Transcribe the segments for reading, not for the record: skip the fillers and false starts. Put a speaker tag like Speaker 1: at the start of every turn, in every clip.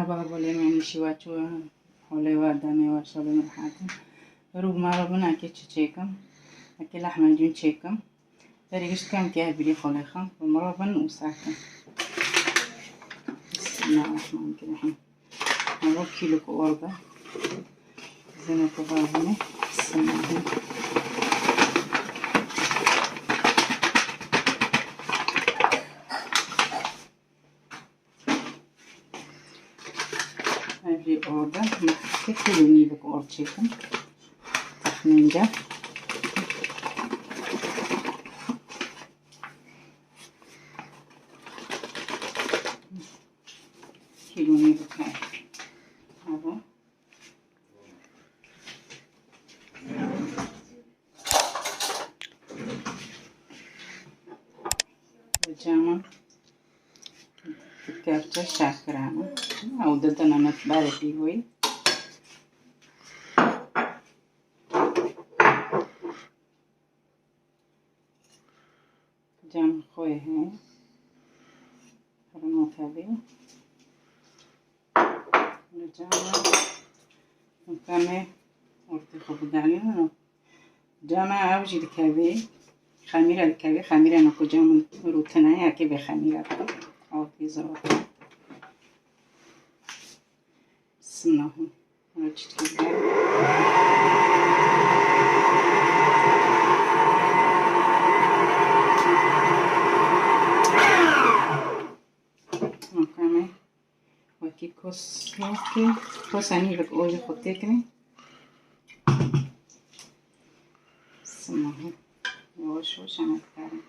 Speaker 1: مرحبا باليمين شواتشو حولي دامي وشابي مرحاكم روب مرابنا أكيد تشيكم أكيد لحمة جون تشيكم فريقش كم كيه بلي خليخم ومرابن وساكم بسم الله الرحمن الرحيم مراب كيلو كوربة زينة كبارني بسم الله هذه أوردة محكي كيلوني بك أورتشيكم تخمينجا كيلوني بك هذا الجامع كارتة شاكرانا أو ددنا نتبارك فيه جام خوي هاي فرنوت هذه الجامع مكانه ورتي خبزاني جامع أوجي الكبي خميرة الكبي خميرة نكو جام روتنا يا كبي خميرة أو تيزرو بسم الله رجت كده مكانه وكي كوس هيك كوس أني لك أوجي خطيكني بسم الله وش أنا أتكلم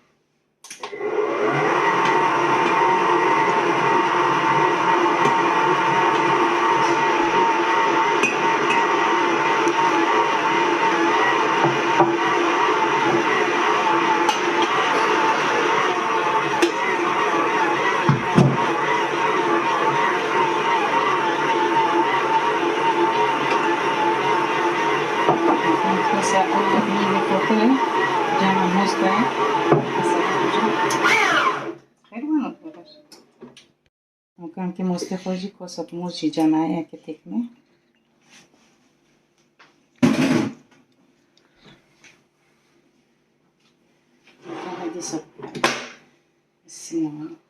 Speaker 1: ممكن كي مستخرجي كوسة موشي جماعية كتكمي هذه صب بسم الله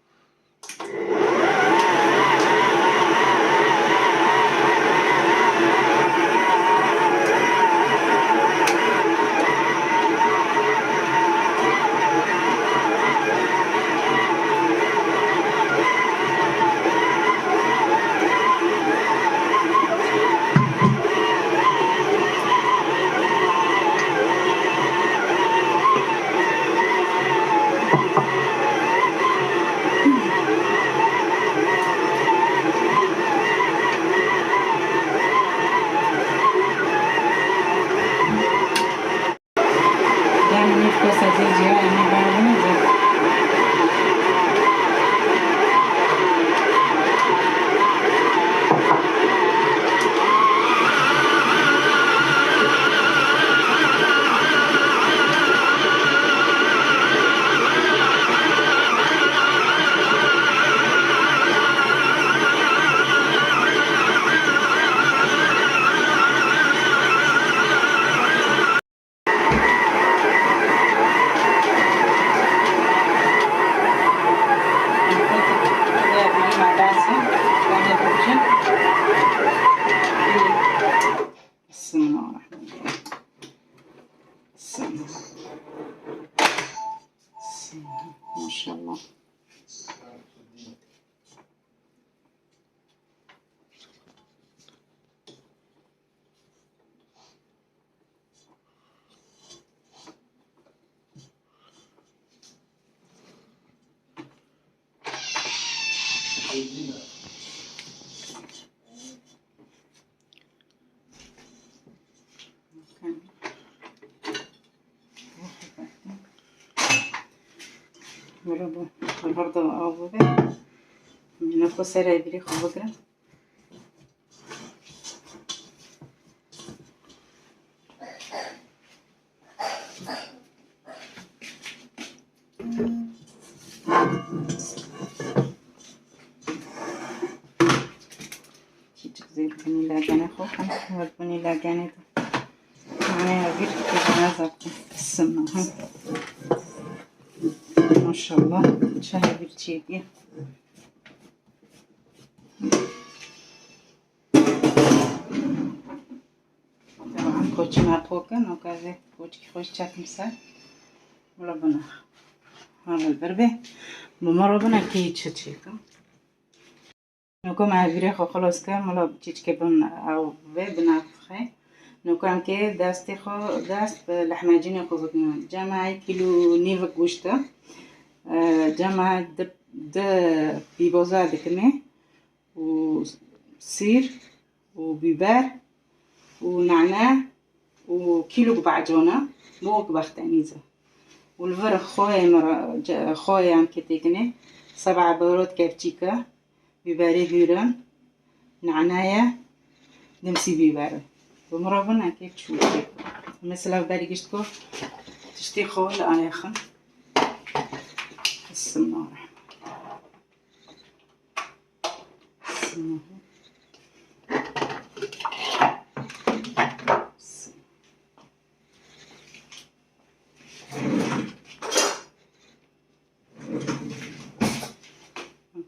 Speaker 1: ما شاء الله برضه أبوه نفس سريع بري خبرة بني لاجانه خوخم بني لاجانه معناها غير كده السمنة ما شاء الله شهي بالتشيبي طبعا كوتشي نابوكا نوكازي كوتشي خوش تشاكم سا ولا بناخ هذا البربه بمرة بنا كي تشيكم نوكو مع بريخو خلاص كان ملا بتشيك بن أو بنافخه نوكان كي داستي خو داست لحماجين خو بكنا جماعي كيلو نيفك وشتا جماعي د بيبوزا دكنه وسير وبيبر ونعناع وكيلو بعجونة موك بختانيزة والفرخ خويا عم كتيكنه 7 بارود كابتشيكا بيباري بيران نعناية دمسي بيباري بمرابنا كيف تشوفي مثلا بداري قشتكو تشتي خول آيخن بسم الله الرحمن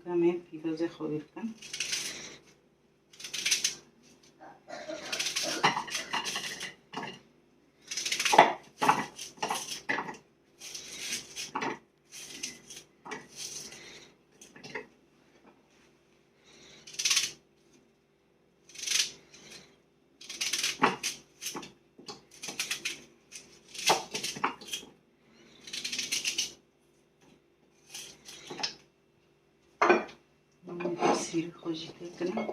Speaker 1: كمان في جوزة خويلكن سير خوجي كنا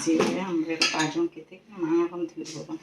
Speaker 1: زيادة من غير عجون كتير معاها رمض البابا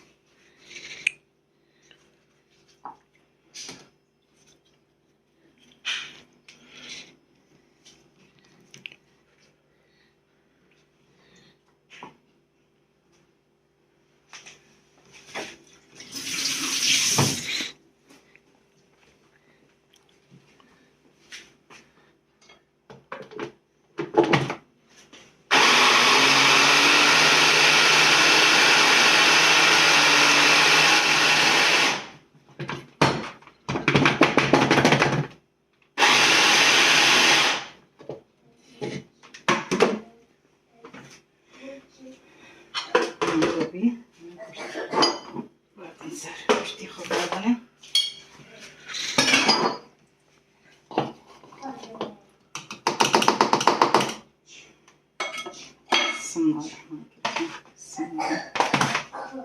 Speaker 1: بسم الله الرحمن الرحيم بسم الله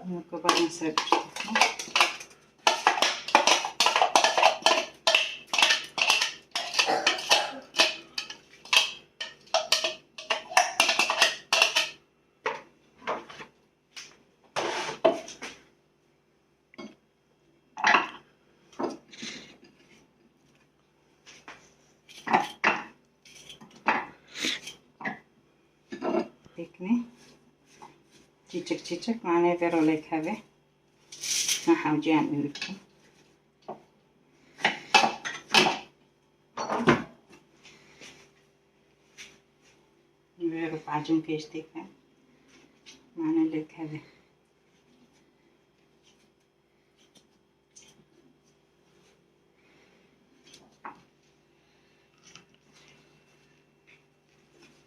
Speaker 1: نكبر نسوي هيكني تشيك معناه فيرو ليك هذا ما حاوجي أعمل لكم فيرو بعجن كيشتيك معناه ليك هذا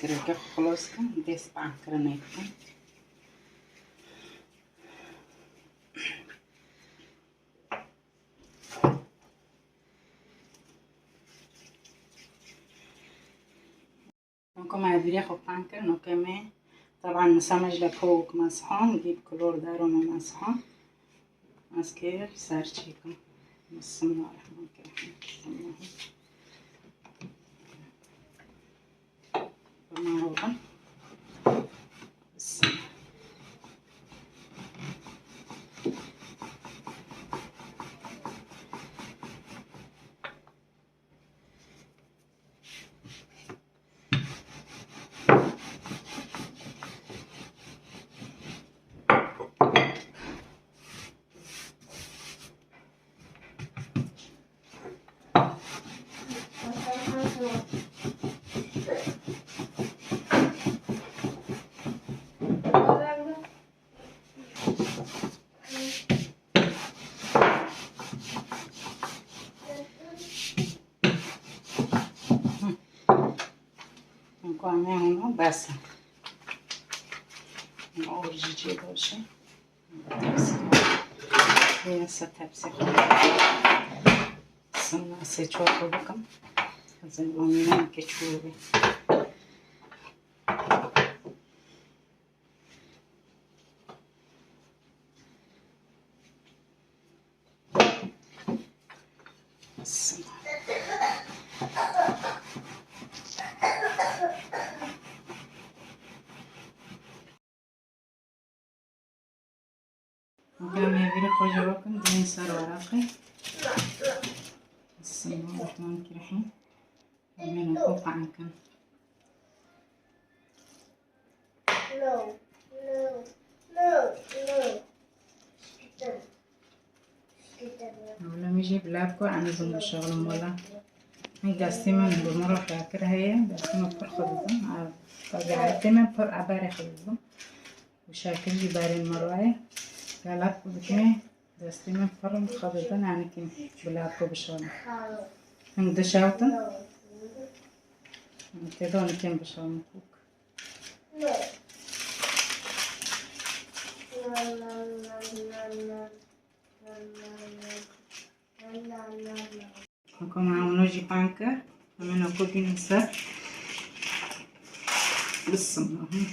Speaker 1: ترجع خلاص كم ديس بانكر نيكم نكون عبري خو بانكر نكمل طبعا مسامج لكوك مسحون نجيب كلور دارون مسحون مسكير سارتشيكم بسم الله الرحمن الرحيم بمعروفا بسم الله نعمل بس نقول جيجي باشه یه سه تپسی سنا سه چهار بکن از این بامینم که چوبه سنا قام يبيني خوجة بكم دين صار ورقي بسم الله الرحمن الرحيم من فوق عنكم ولا ميجي بلابكو عن زم الشغل مولا هي دستي من بمرة فاكر هي دستي من فر خذهم طبيعتي من فر عبارة خذهم وشاكل جباري المرواي قالت بكني دستي من فرم خذتن يعني كن بلابكو بشون هم دشاوتن تدون كن بشون كوك Ako معاونو جي بانكر ومن أكو بنسر بسم الله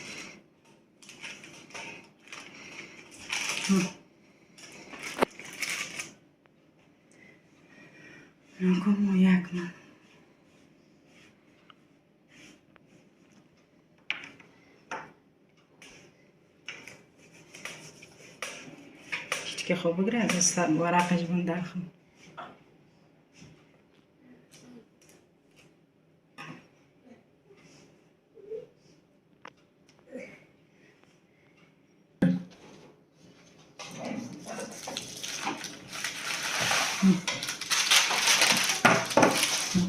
Speaker 1: نكون وياكم كي خو بقرا بس وراقش من داخل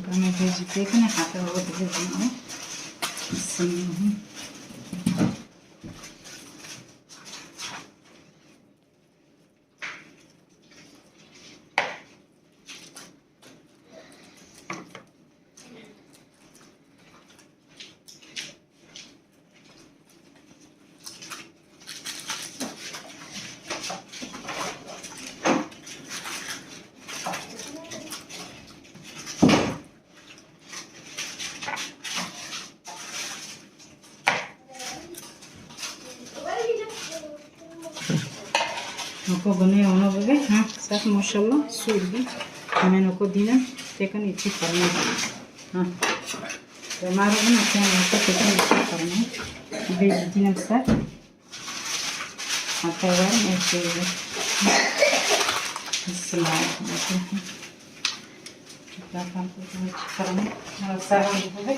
Speaker 1: كما تجي تكنا حتى هو تجي بسم الله نكو بني ونو بگه ها صح ماشاءالله سود بی همه نکو دینم تکن ایچی فرمه ها بمارو بنا کن نکو تکن ایچی فرمه بیج دینم صح حتی وارم ایچی بگه بسم الله الرحمن الرحیم تکن ایچی فرمه ها صح بگه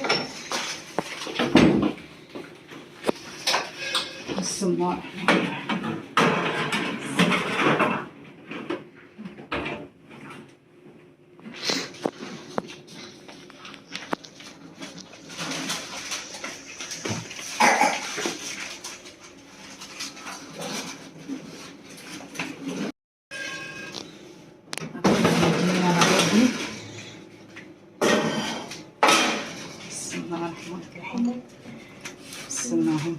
Speaker 1: بسم الله الرحمن الرحیم بسم الله الرحمن الرحيم قسمناهم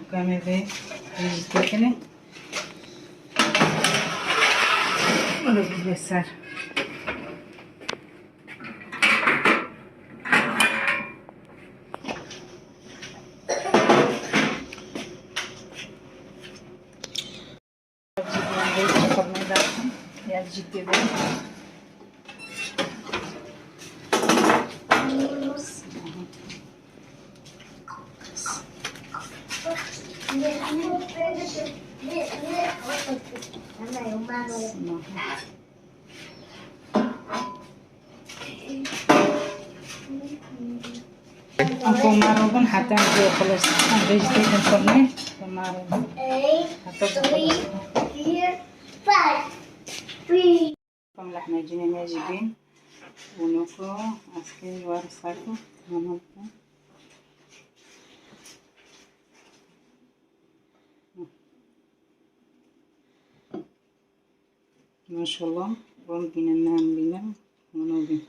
Speaker 1: وكمان ذي يجي تاكلي ولا باليسار. يعني جدي ذي aku marungan حتى نجي خلاص نجي نفرني marungan كم لحمة جينا ناجبين ونوكو عسكري وارساكو هنوكو ما شاء الله رون بينا نام بينا ونوبي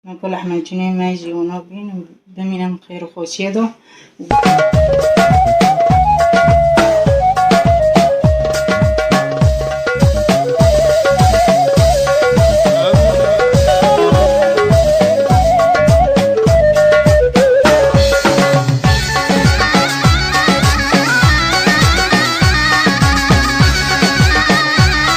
Speaker 1: ناكل لحمة جينا ماجي ونوبين بمينا مخير خوش يدو